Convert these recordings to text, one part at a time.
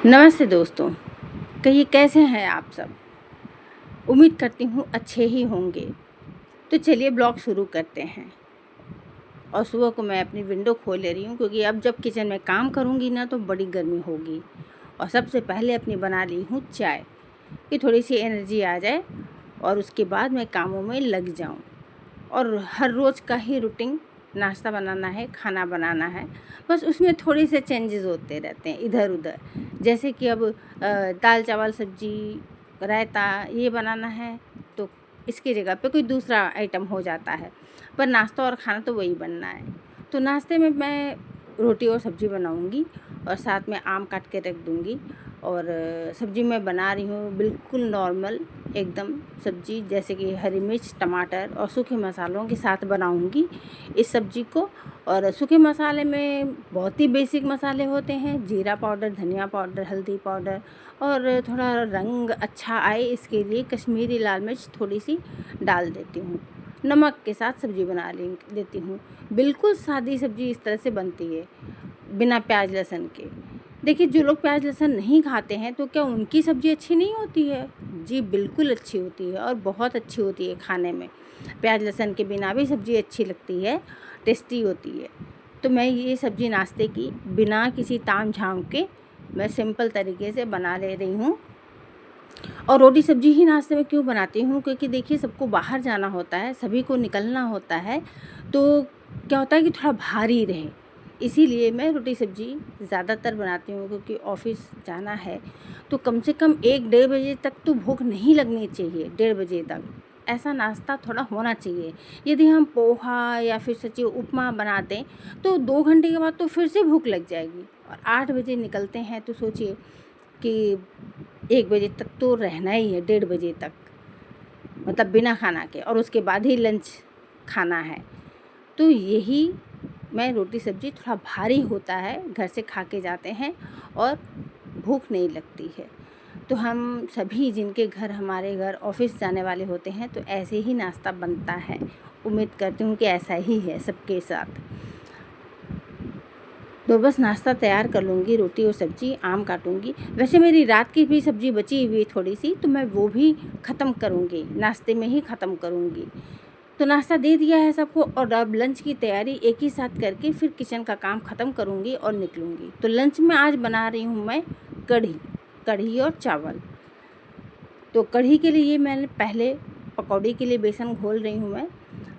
नमस्ते दोस्तों। कहिए कैसे हैं आप सब। उम्मीद करती हूँ अच्छे ही होंगे। तो चलिए ब्लॉग शुरू करते हैं। और सुबह को मैं अपनी विंडो खोल ले रही हूँ क्योंकि अब जब किचन में काम करूँगी ना तो बड़ी गर्मी होगी। और सबसे पहले अपनी बना ली हूँ चाय कि थोड़ी सी एनर्जी आ जाए और उसके बाद मैं कामों में लग जाऊँ। और हर रोज़ का ही रूटीन नाश्ता बनाना है, खाना बनाना है, बस उसमें थोड़े से चेंजेस होते रहते हैं इधर उधर। जैसे कि अब दाल चावल सब्जी रायता ये बनाना है तो इसकी जगह पे कोई दूसरा आइटम हो जाता है, पर नाश्ता और खाना तो वही बनना है। तो नाश्ते में मैं रोटी और सब्ज़ी बनाऊंगी और साथ में आम काट के रख दूंगी। और सब्ज़ी मैं बना रही हूँ बिल्कुल नॉर्मल एकदम सब्ज़ी, जैसे कि हरी मिर्च टमाटर और सूखे मसालों के साथ बनाऊंगी इस सब्ज़ी को। और सूखे मसाले में बहुत ही बेसिक मसाले होते हैं, जीरा पाउडर, धनिया पाउडर, हल्दी पाउडर, और थोड़ा रंग अच्छा आए इसके लिए कश्मीरी लाल मिर्च थोड़ी सी डाल देती हूँ। नमक के साथ सब्ज़ी बना लेती हूँ। बिल्कुल सादी सब्ज़ी इस तरह से बनती है बिना प्याज लहसुन के। देखिए जो लोग प्याज लहसुन नहीं खाते हैं तो क्या उनकी सब्ज़ी अच्छी नहीं होती है? जी बिल्कुल अच्छी होती है और बहुत अच्छी होती है खाने में। प्याज लहसुन के बिना भी सब्ज़ी अच्छी लगती है, टेस्टी होती है। तो मैं ये सब्ज़ी नाश्ते की बिना किसी ताम-झाम के मैं सिंपल तरीके से बना ले रही हूँ। और रोटी सब्ज़ी ही नाश्ते में क्यों बनाती हूँ, क्योंकि देखिए सबको बाहर जाना होता है, सभी को निकलना होता है, तो क्या होता है कि थोड़ा भारी रहे, इसीलिए मैं रोटी सब्ज़ी ज़्यादातर बनाती हूँ। क्योंकि ऑफ़िस जाना है तो कम से कम 1 डेढ़ बजे तक तो भूख नहीं लगनी चाहिए, डेढ़ बजे तक ऐसा नाश्ता थोड़ा होना चाहिए। यदि हम पोहा या फिर सच्ची उपमा बना दें तो 2 घंटे के बाद तो फिर से भूख लग जाएगी। और 8 बजे निकलते हैं तो सोचिए कि 1 बजे तक तो रहना ही है, डेढ़ बजे तक, मतलब बिना खाना के, और उसके बाद ही लंच खाना है। तो यही मैं रोटी सब्ज़ी थोड़ा भारी होता है, घर से खा के जाते हैं और भूख नहीं लगती है। तो हम सभी जिनके घर, हमारे घर ऑफ़िस जाने वाले होते हैं तो ऐसे ही नाश्ता बनता है। उम्मीद करती हूँ कि ऐसा ही है सबके साथ। तो बस नाश्ता तैयार कर लूँगी, रोटी और सब्ज़ी, आम काटूँगी। वैसे मेरी रात की भी सब्ज़ी बची हुई है थोड़ी सी, तो मैं वो भी ख़त्म करूँगी, नाश्ते में ही ख़त्म करूँगी। तो नाश्ता दे दिया है सबको और अब लंच की तैयारी एक ही साथ करके फिर किचन का काम ख़त्म करूँगी और निकलूँगी। तो लंच में आज बना रही हूँ मैं कढ़ी, कढ़ी और चावल। तो कढ़ी के लिए मैंने पहले पकौड़ी के लिए बेसन घोल रही हूँ मैं।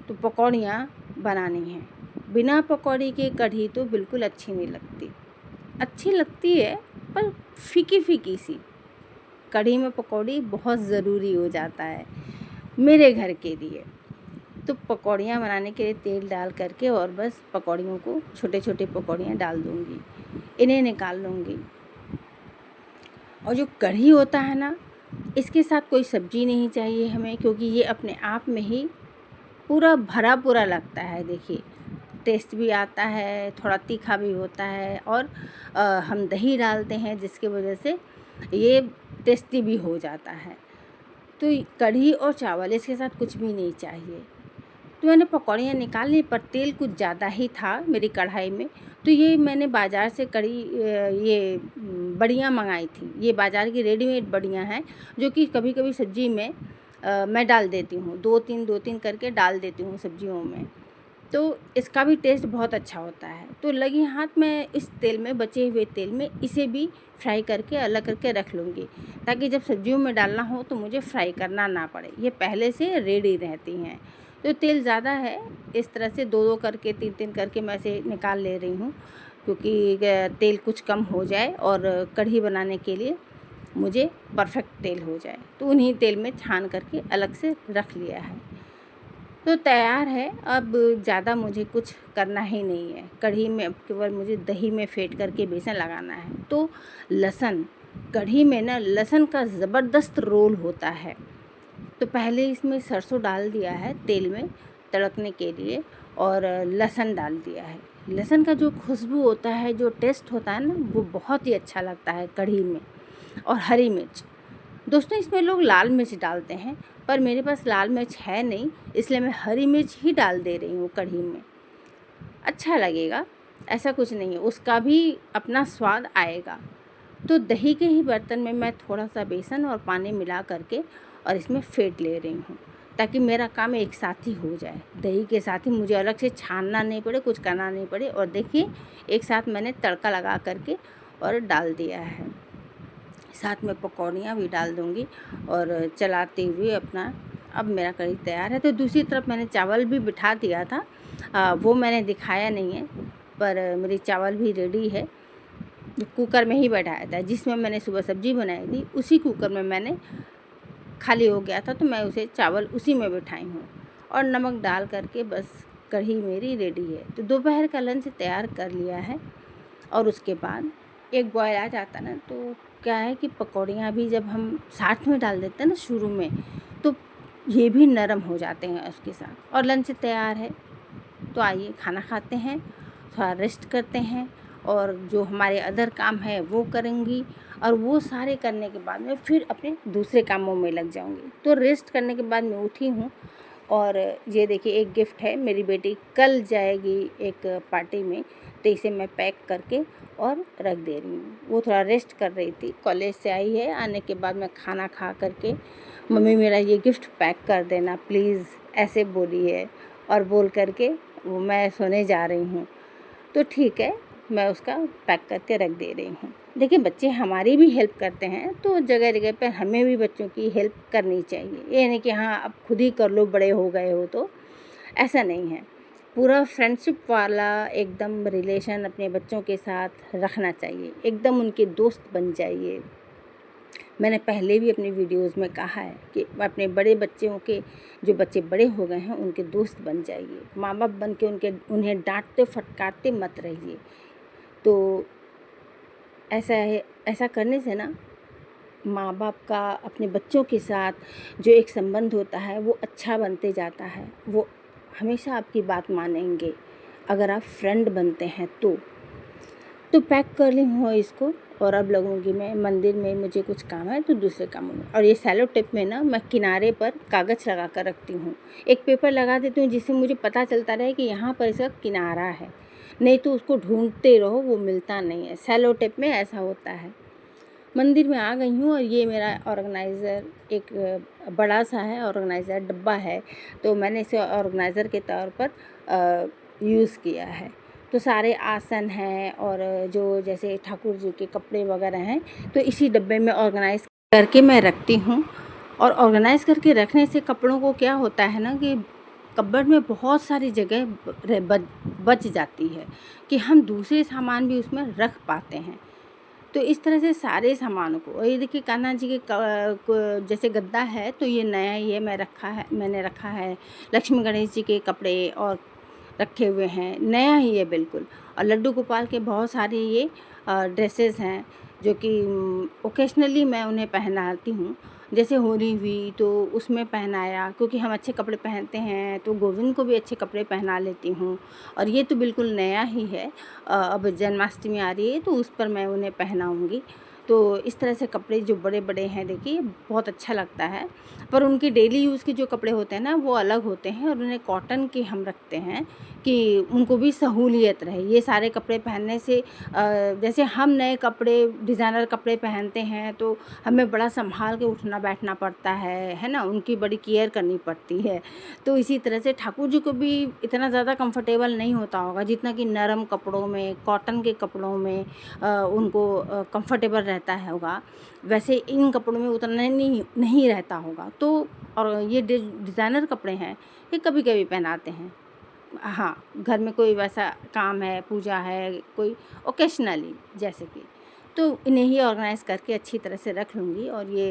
तो पकौड़ियाँ बनानी हैं, बिना पकौड़ी के कढ़ी तो बिल्कुल अच्छी नहीं लगती। अच्छी लगती है पर फीकी फीकी सी। कढ़ी में पकौड़ी बहुत ज़रूरी हो जाता है मेरे घर के लिए। तो पकौड़ियाँ बनाने के लिए तेल डाल करके और बस पकौड़ियों को छोटे छोटे पकौड़ियाँ डाल दूँगी, इन्हें निकाल लूँगी। और जो कढ़ी होता है ना, इसके साथ कोई सब्ज़ी नहीं चाहिए हमें, क्योंकि ये अपने आप में ही पूरा भरा पूरा लगता है। देखिए टेस्ट भी आता है, थोड़ा तीखा भी होता है, और हम दही डालते हैं जिसकी वजह से ये टेस्टी भी हो जाता है। तो कढ़ी और चावल इसके साथ कुछ भी नहीं चाहिए। तो मैंने पकौड़ियाँ निकाल ली पर तेल कुछ ज़्यादा ही था मेरी कढ़ाई में। तो ये मैंने बाज़ार से ये बड़ियाँ मंगाई थी। ये बाज़ार की रेडीमेड बड़ियाँ हैं जो कि कभी-कभी सब्ज़ी में मैं डाल देती हूँ, 2-3 करके डाल देती हूँ सब्ज़ियों में। तो इसका भी टेस्ट बहुत अच्छा होता है। तो लगी हाथ मैं इस तेल में, बचे हुए तेल में इसे भी फ्राई करके अलग करके रख लूँगी, ताकि जब सब्ज़ियों में डालना हो तो मुझे फ्राई करना ना पड़े, ये पहले से रेडी रहती हैं। तो तेल ज़्यादा है, इस तरह से 2-2 करके 3-3 करके मैं इसे निकाल ले रही हूँ, क्योंकि तेल कुछ कम हो जाए और कढ़ी बनाने के लिए मुझे परफेक्ट तेल हो जाए। तो उन्हीं तेल में छान करके अलग से रख लिया है। तो तैयार है, अब ज़्यादा मुझे कुछ करना ही नहीं है। कढ़ी में अब केवल मुझे दही में फेंट करके बेसन लगाना है। तो लहसुन, कढ़ी में ना लहसुन का ज़बरदस्त रोल होता है। तो पहले इसमें सरसों डाल दिया है तेल में तड़कने के लिए, और लहसुन डाल दिया है। लहसुन का जो खुशबू होता है, जो टेस्ट होता है ना, वो बहुत ही अच्छा लगता है कढ़ी में। और हरी मिर्च, दोस्तों इसमें लोग लाल मिर्च डालते हैं, पर मेरे पास लाल मिर्च है नहीं, इसलिए मैं हरी मिर्च ही डाल दे रही हूँ कढ़ी में। अच्छा लगेगा, ऐसा कुछ नहीं है, उसका भी अपना स्वाद आएगा। तो दही के ही बर्तन में मैं थोड़ा सा बेसन और पानी मिला करके और इसमें फेंट ले रही हूँ, ताकि मेरा काम एक साथ ही हो जाए। दही के साथ ही मुझे अलग से छानना नहीं पड़े, कुछ करना नहीं पड़े। और देखिए एक साथ मैंने तड़का लगा करके और डाल दिया है। साथ में पकौड़ियाँ भी डाल दूँगी और चलाते हुए अपना अब मेरा कढ़ी तैयार है। तो दूसरी तरफ मैंने चावल भी बिठा दिया था, वो मैंने दिखाया नहीं है, पर मेरी चावल भी रेडी है। कुकर में ही बैठाया था, जिसमें मैंने सुबह सब्ज़ी बनाई थी उसी कुकर में मैंने, खाली हो गया था तो मैं उसे चावल उसी में बिठाई हूँ और नमक डाल करके बस कढ़ी मेरी रेडी है। तो दोपहर का लंच तैयार कर लिया है। और उसके बाद एक बॉयल आ जाता ना, तो क्या है कि पकौड़ियाँ भी जब हम साथ में डाल देते हैं ना शुरू में, तो ये भी नरम हो जाते हैं उसके साथ। और लंच तैयार है, तो आइए खाना खाते हैं, थोड़ा रेस्ट करते हैं और जो हमारे अदर काम है वो करूँगी। और वो सारे करने के बाद में फिर अपने दूसरे कामों में लग जाऊँगी। तो रेस्ट करने के बाद मैं उठी हूँ और ये देखिए एक गिफ्ट है, मेरी बेटी कल जाएगी एक पार्टी में, तो इसे मैं पैक करके और रख दे रही हूँ। वो थोड़ा रेस्ट कर रही थी, कॉलेज से आई है, आने के बाद मैं खाना खा करके, मम्मी मेरा ये गिफ्ट पैक कर देना प्लीज़, ऐसे बोली है। और बोल करके वो मैं सोने जा रही हूँ। तो ठीक है, मैं उसका पैक करके रख दे रही हूँ। देखिए बच्चे हमारी भी हेल्प करते हैं, तो जगह जगह पर हमें भी बच्चों की हेल्प करनी चाहिए। ये नहीं कि हाँ अब खुद ही कर लो, बड़े हो गए हो, तो ऐसा नहीं है। पूरा फ्रेंडशिप वाला एकदम रिलेशन अपने बच्चों के साथ रखना चाहिए, एकदम उनके दोस्त बन जाइए। मैंने पहले भी अपनी वीडियोस में कहा है कि अपने बड़े बच्चों के, जो बच्चे बड़े हो गए हैं उनके दोस्त बन जाइए। माँ बाप बन के उन्हें डांटते फटकारते मत रहिए। तो ऐसा है, ऐसा करने से ना माँ बाप का अपने बच्चों के साथ जो एक संबंध होता है वो अच्छा बनते जाता है। वो हमेशा आपकी बात मानेंगे अगर आप फ्रेंड बनते हैं तो पैक कर ली हूँ इसको और अब लगूंगी मैं मंदिर में, मुझे कुछ काम है तो दूसरे कामों में। और ये सैलो टेप में ना मैं किनारे पर कागज़ लगा कर रखती हूँ, एक पेपर लगा देती हूँ जिससे मुझे पता चलता रहे कि यहाँ पर इसका किनारा है, नहीं तो उसको ढूंढते रहो, वो मिलता नहीं है। सैलो टेप में ऐसा होता है। मंदिर में आ गई हूँ और ये मेरा ऑर्गेनाइज़र एक बड़ा सा है, ऑर्गेनाइज़र डब्बा है, तो मैंने इसे ऑर्गेनाइज़र के तौर पर यूज़ किया है। तो सारे आसन हैं और जो जैसे ठाकुर जी के कपड़े वगैरह हैं, तो इसी डब्बे में ऑर्गेनाइज़ करके मैं रखती हूँ। और ऑर्गेनाइज़ करके रखने से कपड़ों को क्या होता है ना कि कपबोर्ड में बहुत सारी जगह बच जाती है कि हम दूसरे सामान भी उसमें रख पाते हैं। तो इस तरह से सारे सामानों को, और ये देखिए कान्हा जी के जैसे गद्दा है, तो ये नया ही है, मैंने रखा है। लक्ष्मी गणेश जी के कपड़े और रखे हुए हैं, नया ही है बिल्कुल। और लड्डू गोपाल के बहुत सारे ये ड्रेसेस हैं जो कि ओकेशनली मैं उन्हें पहनाती हूँ। जैसे होली हुई तो उसमें पहनाया, क्योंकि हम अच्छे कपड़े पहनते हैं तो गोविंद को भी अच्छे कपड़े पहना लेती हूँ। और ये तो बिल्कुल नया ही है, अब जन्माष्टमी आ रही है तो उस पर मैं उन्हें पहनाऊँगी। तो इस तरह से कपड़े जो बड़े बड़े हैं देखिए बहुत अच्छा लगता है। पर उनके डेली यूज़ के जो कपड़े होते हैं ना वो अलग होते हैं, और उन्हें कॉटन के हम रखते हैं कि उनको भी सहूलियत रहे। ये सारे कपड़े पहनने से जैसे हम नए कपड़े, डिज़ाइनर कपड़े पहनते हैं तो हमें बड़ा संभाल के उठना बैठना पड़ता है ना, उनकी बड़ी केयर करनी पड़ती है। तो इसी तरह से ठाकुर जी को भी इतना ज़्यादा कंफर्टेबल नहीं होता होगा जितना कि नरम कपड़ों में, कॉटन के कपड़ों में उनको कंफर्टेबल रहता होगा, वैसे इन कपड़ों में उतना नहीं रहता होगा। तो और ये डिज़ाइनर कपड़े हैं, ये कभी कभी पहनाते हैं। हाँ, घर में कोई वैसा काम है, पूजा है, कोई ओकेशनली जैसे कि, तो इन्हें ही ऑर्गेनाइज़ करके अच्छी तरह से रख लूँगी। और ये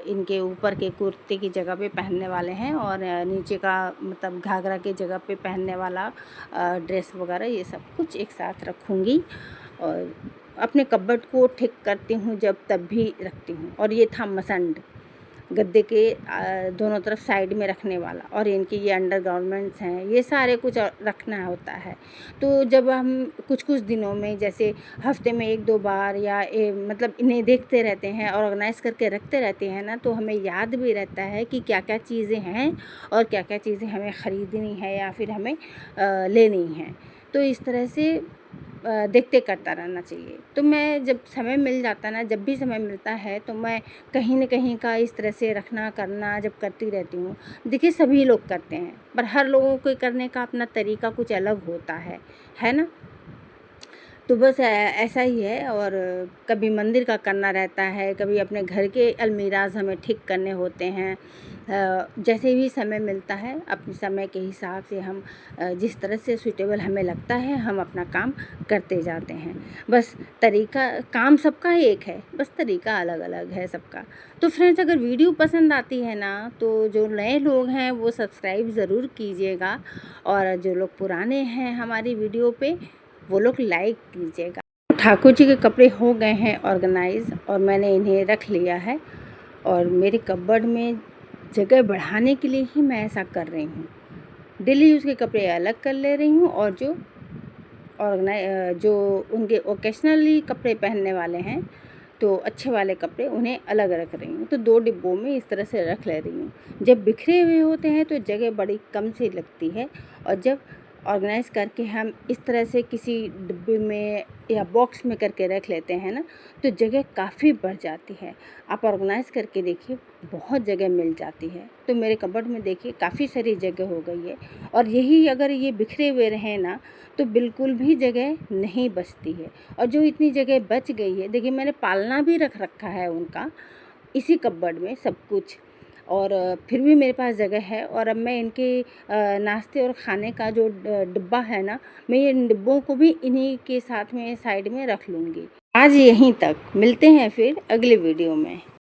इनके ऊपर के कुर्ते की जगह पे पहनने वाले हैं, और नीचे का मतलब घाघरा की जगह पे पहनने वाला ड्रेस वगैरह, ये सब कुछ एक साथ रखूँगी। और अपने कपबोर्ड को ठीक करती हूँ जब तब भी रखती हूँ। और ये था मसंड, गद्दे के दोनों तरफ साइड में रखने वाला, और इनके ये अंडरगारमेंट्स हैं, ये सारे कुछ रखना होता है। तो जब हम कुछ कुछ दिनों में, जैसे हफ्ते में 1-2 बार या मतलब इन्हें देखते रहते हैं, ऑर्गेनाइज़ करके रखते रहते हैं ना, तो हमें याद भी रहता है कि क्या क्या चीज़ें हैं और क्या क्या चीज़ें हमें ख़रीदनी है या फिर हमें लेनी है। तो इस तरह से देखते करता रहना चाहिए। तो मैं जब समय मिल जाता ना, जब भी समय मिलता है तो मैं कहीं न कहीं का इस तरह से रखना करना जब करती रहती हूँ। देखिए सभी लोग करते हैं, पर हर लोगों के करने का अपना तरीका कुछ अलग होता है ना? तो बस ऐसा ही है। और कभी मंदिर का करना रहता है, कभी अपने घर के अलमीराज़ हमें ठीक करने होते हैं। जैसे भी समय मिलता है अपने समय के हिसाब से हम जिस तरह से सूटेबल हमें लगता है हम अपना काम करते जाते हैं। बस तरीका काम सबका एक है, बस तरीका अलग-अलग है सबका। तो फ्रेंड्स, अगर वीडियो पसंद आती है ना तो जो नए लोग हैं वो सब्सक्राइब ज़रूर कीजिएगा, और जो लोग पुराने हैं हमारी वीडियो पे वो लोग लाइक कीजिएगा। ठाकुर जी के कपड़े हो गए हैं ऑर्गेनाइज़, और मैंने इन्हें रख लिया है, और मेरे कपबोर्ड में जगह बढ़ाने के लिए ही मैं ऐसा कर रही हूँ। डेली यूज़ के कपड़े अलग कर ले रही हूँ, और जो उनके ओकेशनली कपड़े पहनने वाले हैं तो अच्छे वाले कपड़े उन्हें अलग रख रही हूँ। तो 2 डिब्बों में इस तरह से रख ले रही हूँ। जब बिखरे हुए होते हैं तो जगह बड़ी कम सी लगती है, और जब ऑर्गेनाइज़ करके हम इस तरह से किसी डिब्बे में या बॉक्स में करके रख लेते हैं ना, तो जगह काफ़ी बढ़ जाती है। आप ऑर्गेनाइज़ करके देखिए, बहुत जगह मिल जाती है। तो मेरे कबर्ड में देखिए काफ़ी सारी जगह हो गई है, और यही अगर ये बिखरे हुए रहें ना तो बिल्कुल भी जगह नहीं बचती है। और जो इतनी जगह बच गई है, देखिए मैंने पालना भी रख रखा है उनका इसी कपबोर्ड में सब कुछ, और फिर भी मेरे पास जगह है। और अब मैं इनके नाश्ते और खाने का जो डिब्बा है ना, मैं इन डिब्बों को भी इन्हीं के साथ में साइड में रख लूँगी। आज यहीं तक, मिलते हैं फिर अगले वीडियो में।